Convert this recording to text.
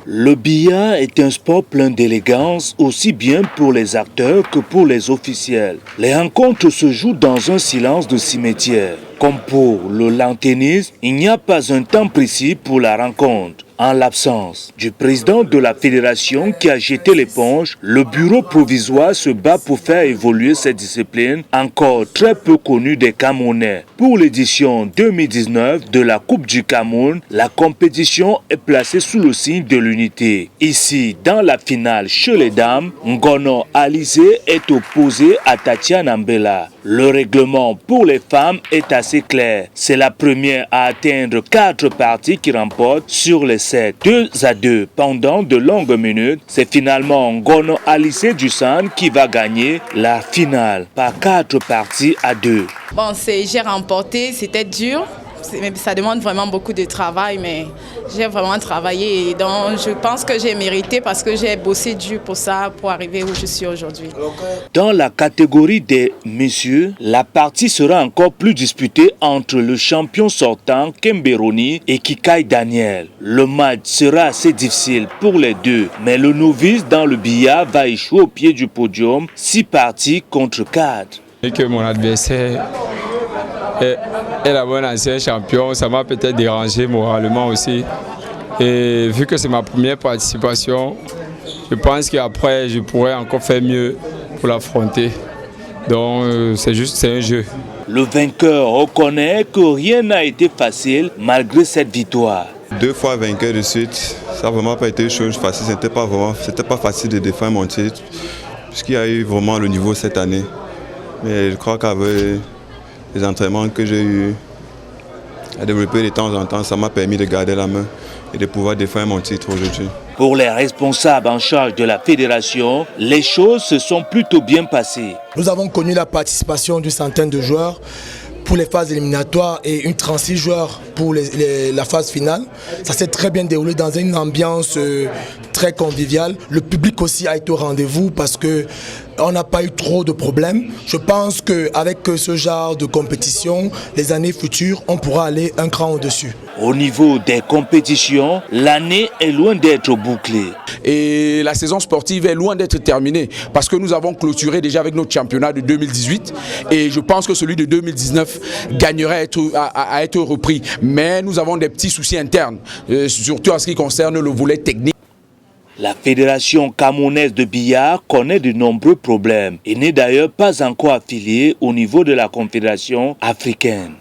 Le billard est un sport plein d'élégance, aussi bien pour les acteurs que pour les officiels. Les rencontres se jouent dans un silence de cimetière. Comme pour le lawn tennis, il n'y a pas un temps précis pour la rencontre. En l'absence du président de la fédération qui a jeté l'éponge, le bureau provisoire se bat pour faire évoluer cette discipline encore très peu connue des Camerounais. Pour l'édition 2019 de la Coupe du Cameroun, la compétition est placée sous le signe de l'unité. Ici, dans la finale chez les dames, Ngono Alizé est opposé à Tatiana Mbela. Le règlement pour les femmes est assez clair. C'est la première à atteindre 4 parties qui remportent sur les 7, 2-2 pendant de longues minutes. C'est finalement Ngono Alizé du Centre qui va gagner la finale par 4 parties à 2. Bon, j'ai remporté, c'était dur. Ça demande vraiment beaucoup de travail, mais j'ai vraiment travaillé et donc je pense que j'ai mérité parce que j'ai bossé dur pour ça, pour arriver où je suis aujourd'hui. Dans la catégorie des messieurs, la partie sera encore plus disputée entre le champion sortant Kemberoni et Kikai Daniel. Le match sera assez difficile pour les deux, mais le novice dans le billard va échouer au pied du podium, 6 parties contre 4. Et que mon adversaire est d'abord un ancien champion, ça m'a peut-être dérangé moralement aussi. Et vu que c'est ma première participation, je pense qu'après je pourrais encore faire mieux pour l'affronter. Donc c'est un jeu. Le vainqueur reconnaît que rien n'a été facile malgré cette victoire. 2 fois vainqueur de suite, ça n'a vraiment pas été une chose facile, c'était pas facile de défendre mon titre, puisqu'il y a eu vraiment le niveau cette année. Mais je crois qu'avec les entraînements que j'ai eu à développer de temps en temps, ça m'a permis de garder la main et de pouvoir défendre mon titre aujourd'hui. Pour les responsables en charge de la fédération, les choses se sont plutôt bien passées. Nous avons connu la participation d'une centaine de joueurs pour les phases éliminatoires et une 36 joueurs pour la phase finale. Ça s'est très bien déroulé dans une ambiance très conviviale. Le public aussi a été au rendez-vous parce qu'on n'a pas eu trop de problèmes. Je pense qu'avec ce genre de compétition, les années futures, on pourra aller un cran au-dessus. Au niveau des compétitions, l'année est loin d'être bouclée. Et la saison sportive est loin d'être terminée parce que nous avons clôturé déjà avec notre championnat de 2018 et je pense que celui de 2019 gagnerait à être repris. Mais nous avons des petits soucis internes, surtout en ce qui concerne le volet technique. La Fédération camerounaise de billard connaît de nombreux problèmes et n'est d'ailleurs pas encore affiliée au niveau de la Confédération africaine.